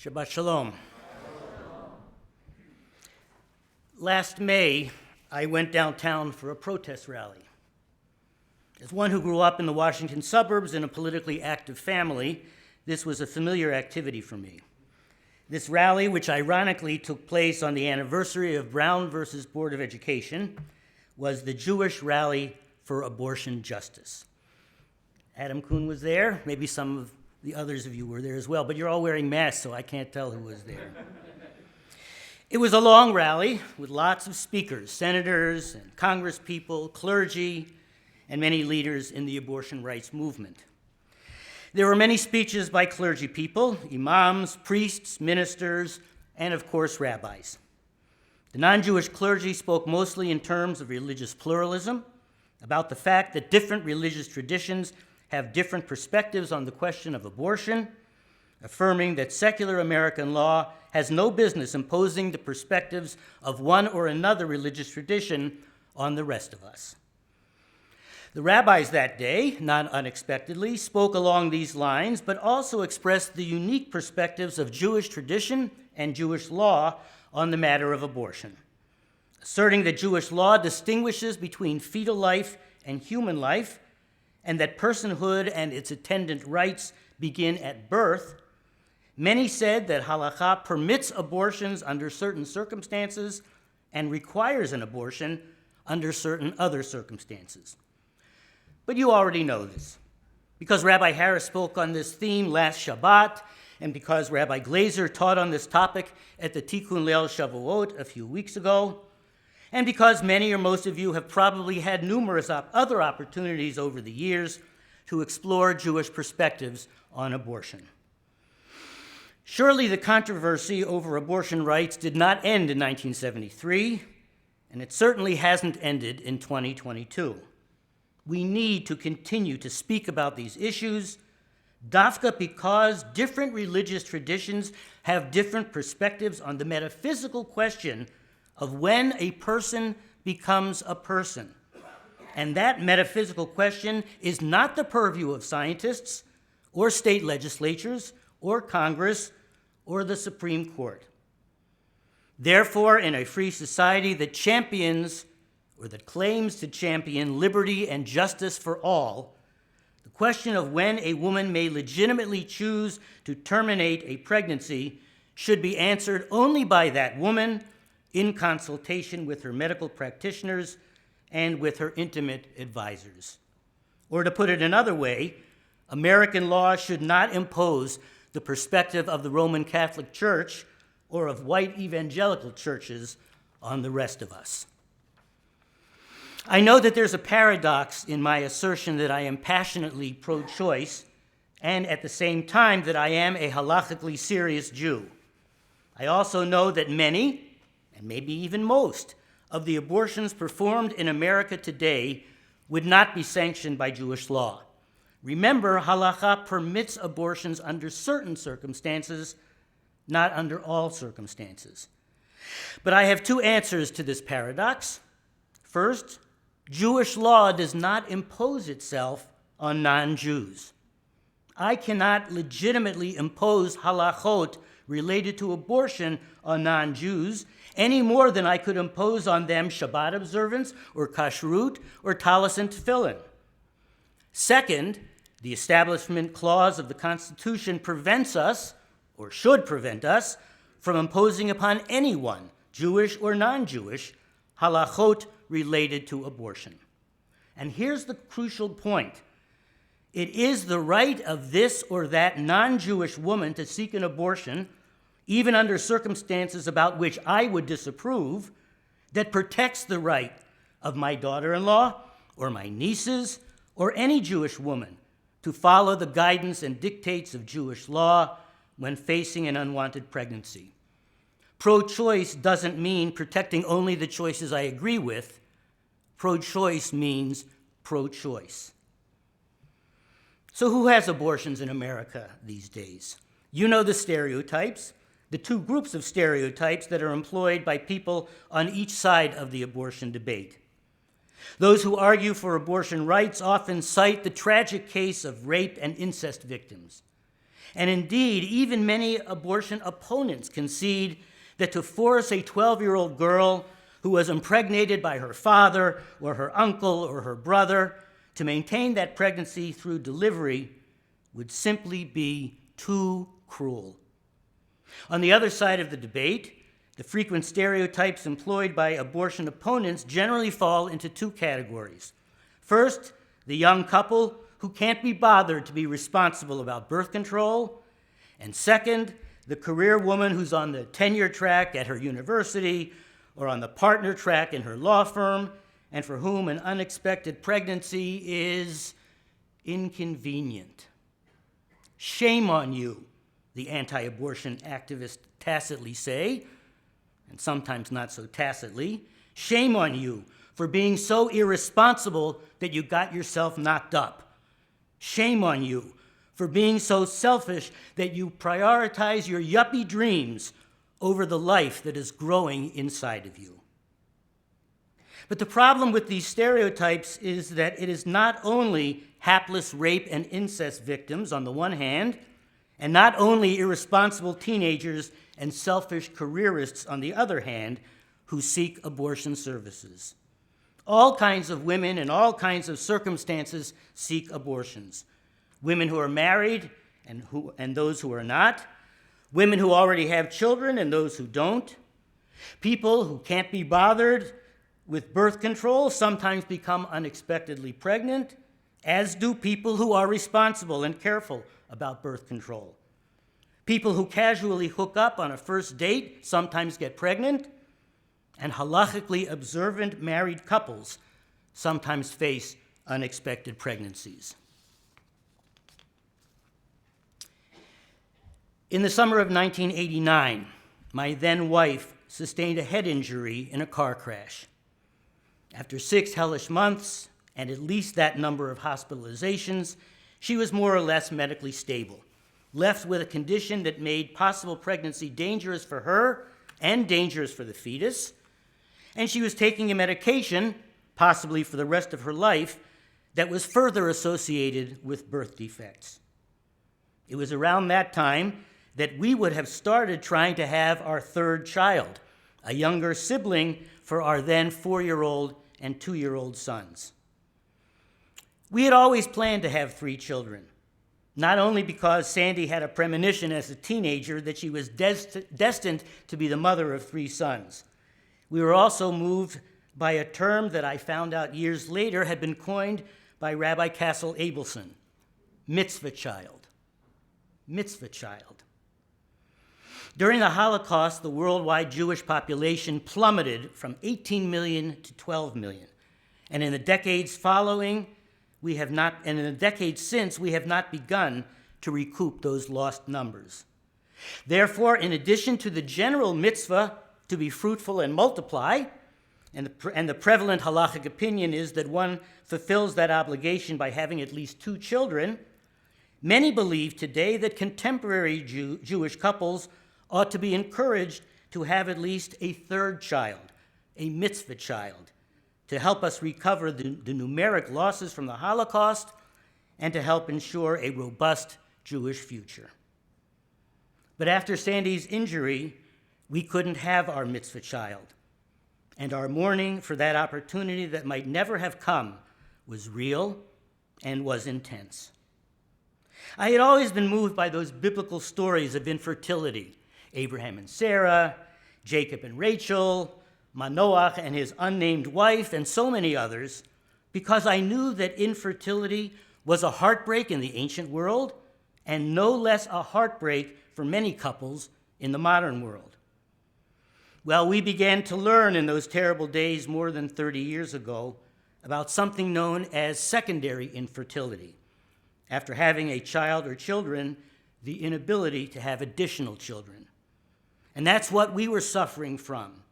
Shabbat Shalom. Last May, I went downtown for a protest rally. As one who grew up in the Washington suburbs in a politically active family, this was a familiar activity for me. This rally, which ironically took place on the anniversary of Brown versus Board of Education, was the Jewish Rally for Abortion Justice. Adam Kuhn was there. Maybe some of the others of you were there as well, but you're all wearing masks, so I can't tell who was there. It was a long rally with lots of speakers, senators and congresspeople, clergy, and many leaders in the abortion rights movement. There were many speeches by clergy people, imams, priests, ministers, and of course, rabbis. The non-Jewish clergy spoke mostly in terms of religious pluralism, about the fact that different religious traditions have different perspectives on the question of abortion, affirming that secular American law has no business imposing the perspectives of one or another religious tradition on the rest of us. The rabbis that day, not unexpectedly, spoke along these lines, but also expressed the unique perspectives of Jewish tradition and Jewish law on the matter of abortion, asserting that Jewish law distinguishes between fetal life and human life, and that personhood and its attendant rights begin at birth. Many said that halakha permits abortions under certain circumstances and requires an abortion under certain other circumstances. But you already know this, because Rabbi Harris spoke on this theme last Shabbat, and because Rabbi Glazer taught on this topic at the Tikkun Leil Shavuot a few weeks ago, and because many or most of you have probably had numerous other opportunities over the years to explore Jewish perspectives on abortion. Surely the controversy over abortion rights did not end in 1973, and it certainly hasn't ended in 2022. We need to continue to speak about these issues, dafka because different religious traditions have different perspectives on the metaphysical question of when a person becomes a person. And that metaphysical question is not the purview of scientists or state legislatures or Congress or the Supreme Court. Therefore, in a free society that champions or that claims to champion liberty and justice for all, the question of when a woman may legitimately choose to terminate a pregnancy should be answered only by that woman in consultation with her medical practitioners and with her intimate advisors. Or to put it another way, American law should not impose the perspective of the Roman Catholic Church or of white evangelical churches on the rest of us. I know that there's a paradox in my assertion that I am passionately pro-choice and at the same time that I am a halachically serious Jew. I also know that many, and maybe even most, of the abortions performed in America today would not be sanctioned by Jewish law. Remember, halakha permits abortions under certain circumstances, not under all circumstances. But I have two answers to this paradox. First, Jewish law does not impose itself on non-Jews. I cannot legitimately impose halachot related to abortion on non-Jews any more than I could impose on them Shabbat observance or kashrut or talis and tefillin. Second, the Establishment Clause of the Constitution prevents us, or should prevent us, from imposing upon anyone, Jewish or non-Jewish, halachot related to abortion. And here's the crucial point. It is the right of this or that non-Jewish woman to seek an abortion, even under circumstances about which I would disapprove, that protects the right of my daughter-in-law or my nieces or any Jewish woman to follow the guidance and dictates of Jewish law when facing an unwanted pregnancy. Pro-choice doesn't mean protecting only the choices I agree with. Pro-choice means pro-choice. So who has abortions in America these days? You know the stereotypes, the two groups of stereotypes that are employed by people on each side of the abortion debate. Those who argue for abortion rights often cite the tragic case of rape and incest victims. And indeed, even many abortion opponents concede that to force a 12-year-old girl who was impregnated by her father or her uncle or her brother to maintain that pregnancy through delivery would simply be too cruel. On the other side of the debate, the frequent stereotypes employed by abortion opponents generally fall into two categories. First, the young couple who can't be bothered to be responsible about birth control. And second, the career woman who's on the tenure track at her university or on the partner track in her law firm, and for whom an unexpected pregnancy is inconvenient. Shame on you, the anti-abortion activists tacitly say, and sometimes not so tacitly. Shame on you for being so irresponsible that you got yourself knocked up. Shame on you for being so selfish that you prioritize your yuppie dreams over the life that is growing inside of you. But the problem with these stereotypes is that it is not only hapless rape and incest victims on the one hand, and not only irresponsible teenagers and selfish careerists on the other hand, who seek abortion services. All kinds of women in all kinds of circumstances seek abortions. Women who are married and those who are not. Women who already have children and those who don't. People who can't be bothered with birth control sometimes become unexpectedly pregnant, as do people who are responsible and careful about birth control. People who casually hook up on a first date sometimes get pregnant, and halachically observant married couples sometimes face unexpected pregnancies. In the summer of 1989, my then wife sustained a head injury in a car crash. After 6 hellish months and at least that number of hospitalizations, she was more or less medically stable, left with a condition that made possible pregnancy dangerous for her and dangerous for the fetus, and she was taking a medication, possibly for the rest of her life, that was further associated with birth defects. It was around that time that we would have started trying to have our third child, a younger sibling for our then 4-year-old and 2-year-old sons. We had always planned to have 3 children, not only because Sandy had a premonition as a teenager that she was destined to be the mother of 3 sons. We were also moved by a term that I found out years later had been coined by Rabbi Abramson, mitzvah child. Mitzvah child. During the Holocaust, the worldwide Jewish population plummeted from 18 million to 12 million. And in the decades following, and in the decades since, we have not begun to recoup those lost numbers. Therefore, in addition to the general mitzvah to be fruitful and multiply, and the prevalent halachic opinion is that one fulfills that obligation by having at least 2 children, many believe today that contemporary Jewish couples ought to be encouraged to have at least a 3rd child, a mitzvah child, to help us recover the numeric losses from the Holocaust and to help ensure a robust Jewish future. But after Sandy's injury, we couldn't have our mitzvah child, and our mourning for that opportunity that might never have come was real and was intense. I had always been moved by those biblical stories of infertility, Abraham and Sarah, Jacob and Rachel, Manoach and his unnamed wife, and so many others, because I knew that infertility was a heartbreak in the ancient world and no less a heartbreak for many couples in the modern world. Well, we began to learn in those terrible days more than 30 years ago about something known as secondary infertility. After having a child or children, the inability to have additional children. And that's what we were suffering from,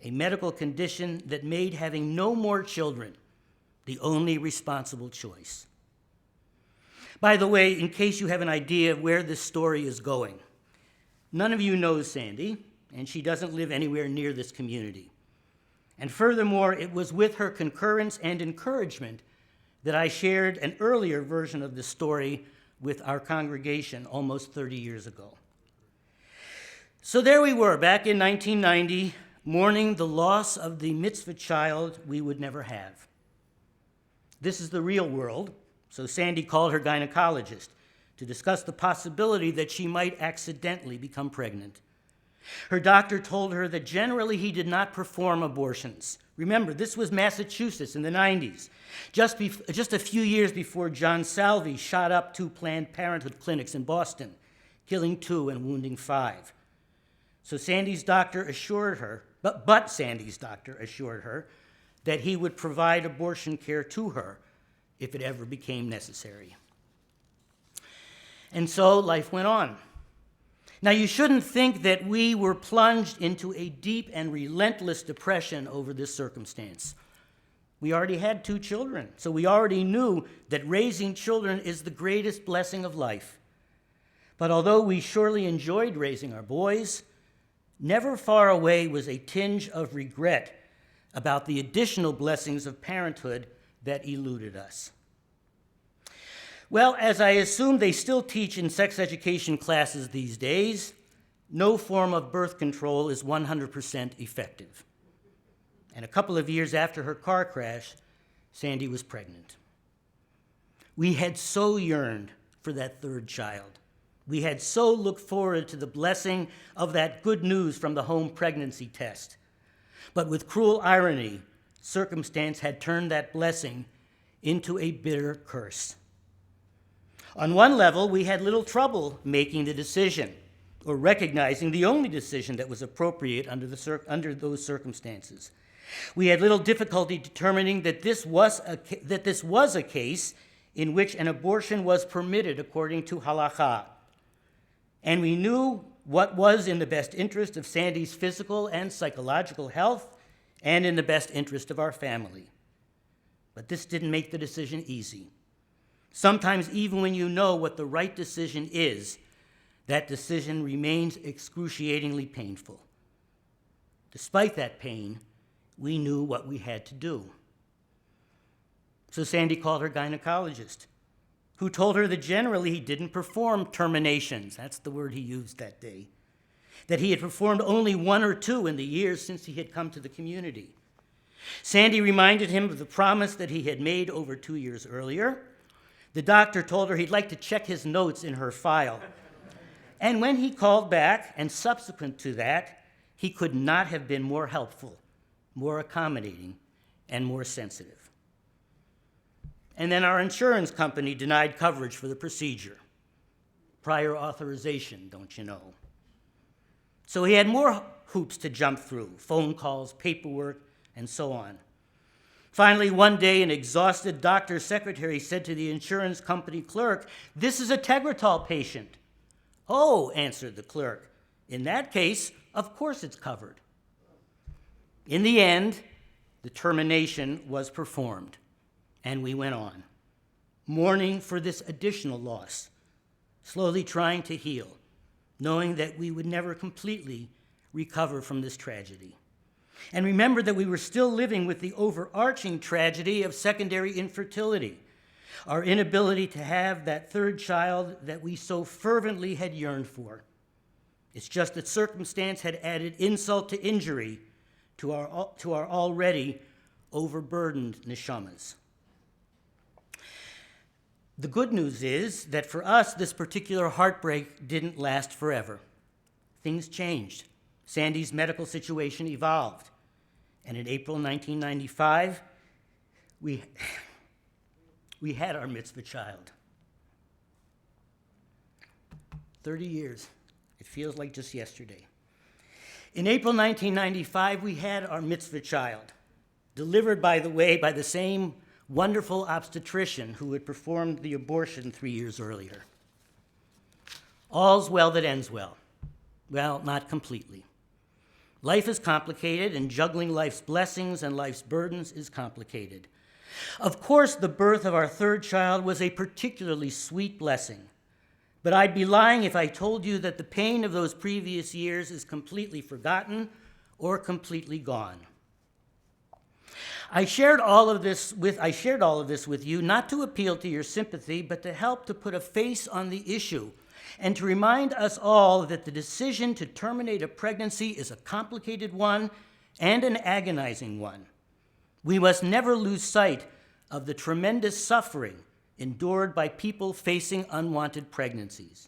a medical condition that made having no more children the only responsible choice. By the way, in case you have an idea of where this story is going, none of you knows Sandy, and she doesn't live anywhere near this community. And furthermore, it was with her concurrence and encouragement that I shared an earlier version of the story with our congregation almost 30 years ago. So there we were, back in 1990, mourning the loss of the mitzvah child we would never have. This is the real world, so Sandy called her gynecologist to discuss the possibility that she might accidentally become pregnant. Her doctor told her that generally he did not perform abortions. Remember, this was Massachusetts in the 90s, just a few years before John Salvi shot up 2 Planned Parenthood clinics in Boston, killing 2 and wounding 5. So Sandy's doctor assured her, but Sandy's doctor assured her that he would provide abortion care to her if it ever became necessary. And so life went on. Now, you shouldn't think that we were plunged into a deep and relentless depression over this circumstance. We already had 2 children, so we already knew that raising children is the greatest blessing of life. But although we surely enjoyed raising our boys, never far away was a tinge of regret about the additional blessings of parenthood that eluded us. Well, as I assume they still teach in sex education classes these days, no form of birth control is 100% effective. And a couple of years after her car crash, Sandy was pregnant. We had so yearned for that 3rd child. We had so looked forward to the blessing of that good news from the home pregnancy test. But with cruel irony, circumstance had turned that blessing into a bitter curse. On one level, we had little trouble making the decision or recognizing the only decision that was appropriate under those circumstances. We had little difficulty determining that this was a case in which an abortion was permitted according to halakha. And we knew what was in the best interest of Sandy's physical and psychological health and in the best interest of our family. But this didn't make the decision easy. Sometimes even when you know what the right decision is, that decision remains excruciatingly painful. Despite that pain, we knew what we had to do. So Sandy called her gynecologist, who told her that generally he didn't perform terminations. That's the word he used that day. That he had performed only 1 or 2 in the years since he had come to the community. Sandy reminded him of the promise that he had made over 2 years earlier. The doctor told her he'd like to check his notes in her file. And when he called back, and subsequent to that, he could not have been more helpful, more accommodating, and more sensitive. And then our insurance company denied coverage for the procedure. Prior authorization, don't you know? So he had more hoops to jump through, phone calls, paperwork, and so on. Finally, one day, an exhausted doctor's secretary said to the insurance company clerk, "This is a Tegretol patient." "Oh," answered the clerk, "in that case, of course it's covered." In the end, the termination was performed, and we went on, mourning for this additional loss, slowly trying to heal, knowing that we would never completely recover from this tragedy. And remember that we were still living with the overarching tragedy of secondary infertility, our inability to have that 3rd child that we so fervently had yearned for. It's just that circumstance had added insult to injury to our already overburdened neshamas. The good news is that for us, this particular heartbreak didn't last forever. Things changed. Sandy's medical situation evolved. And in April 1995, we had our mitzvah child. 30 years. It feels like just yesterday. In April 1995, we had our mitzvah child, delivered, by the way, by the same wonderful obstetrician who had performed the abortion 3 years earlier. All's well that ends well. Well, not completely. Life is complicated, and juggling life's blessings and life's burdens is complicated. Of course, the birth of our 3rd child was a particularly sweet blessing, but I'd be lying if I told you that the pain of those previous years is completely forgotten or completely gone. I shared all of this with you not to appeal to your sympathy, but to help to put a face on the issue and to remind us all that the decision to terminate a pregnancy is a complicated one and an agonizing one. We must never lose sight of the tremendous suffering endured by people facing unwanted pregnancies.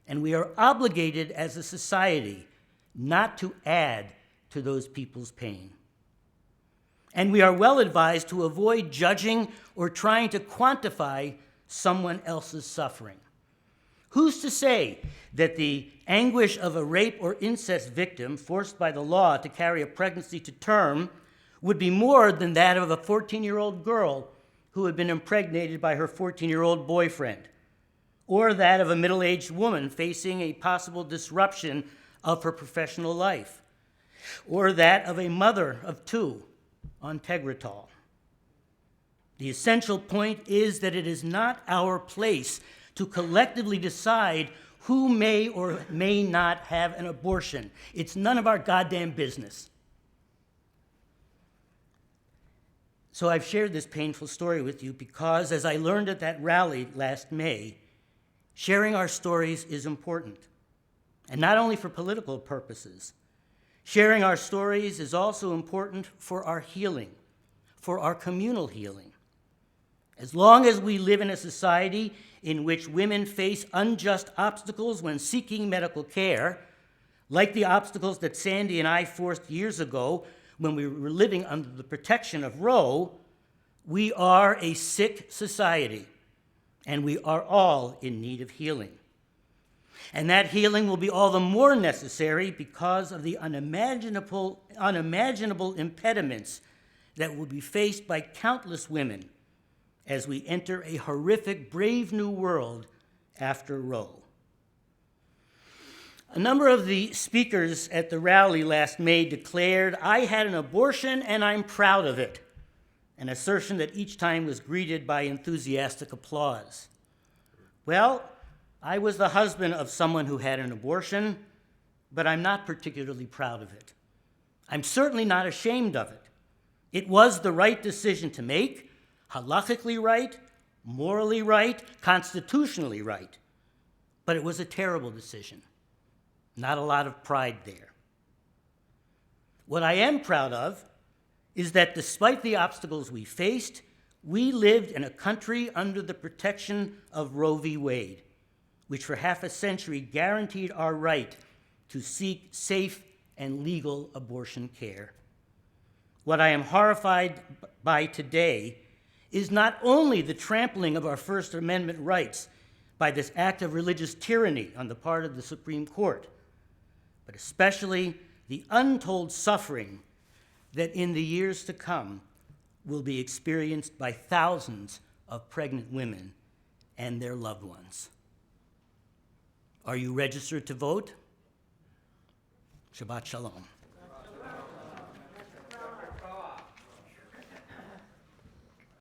And we are obligated as a society not to add to those people's pain. And we are well advised to avoid judging or trying to quantify someone else's suffering. Who's to say that the anguish of a rape or incest victim forced by the law to carry a pregnancy to term would be more than that of a 14-year-old girl who had been impregnated by her 14-year-old boyfriend, or that of a middle-aged woman facing a possible disruption of her professional life, or that of a mother of two on Tegretol. The essential point is that it is not our place to collectively decide who may or may not have an abortion. It's none of our goddamn business. So I've shared this painful story with you because, as I learned at that rally last May, sharing our stories is important. And not only for political purposes. Sharing our stories is also important for our healing, for our communal healing. As long as we live in a society in which women face unjust obstacles when seeking medical care, like the obstacles that Sandy and I forced years ago when we were living under the protection of Roe, we are a sick society, and we are all in need of healing. And that healing will be all the more necessary because of the unimaginable impediments that will be faced by countless women as we enter a horrific, brave new world after Roe. A number of the speakers at the rally last May declared, "I had an abortion and I'm proud of it," an assertion that each time was greeted by enthusiastic applause. Well, I was the husband of someone who had an abortion, but I'm not particularly proud of it. I'm certainly not ashamed of it. It was the right decision to make, halakhically right, morally right, constitutionally right, but it was a terrible decision. Not a lot of pride there. What I am proud of is that despite the obstacles we faced, we lived in a country under the protection of Roe v. Wade, which for half a century guaranteed our right to seek safe and legal abortion care. What I am horrified by today is not only the trampling of our First Amendment rights by this act of religious tyranny on the part of the Supreme Court, but especially the untold suffering that in the years to come will be experienced by thousands of pregnant women and their loved ones. Are you registered to vote? Shabbat Shalom.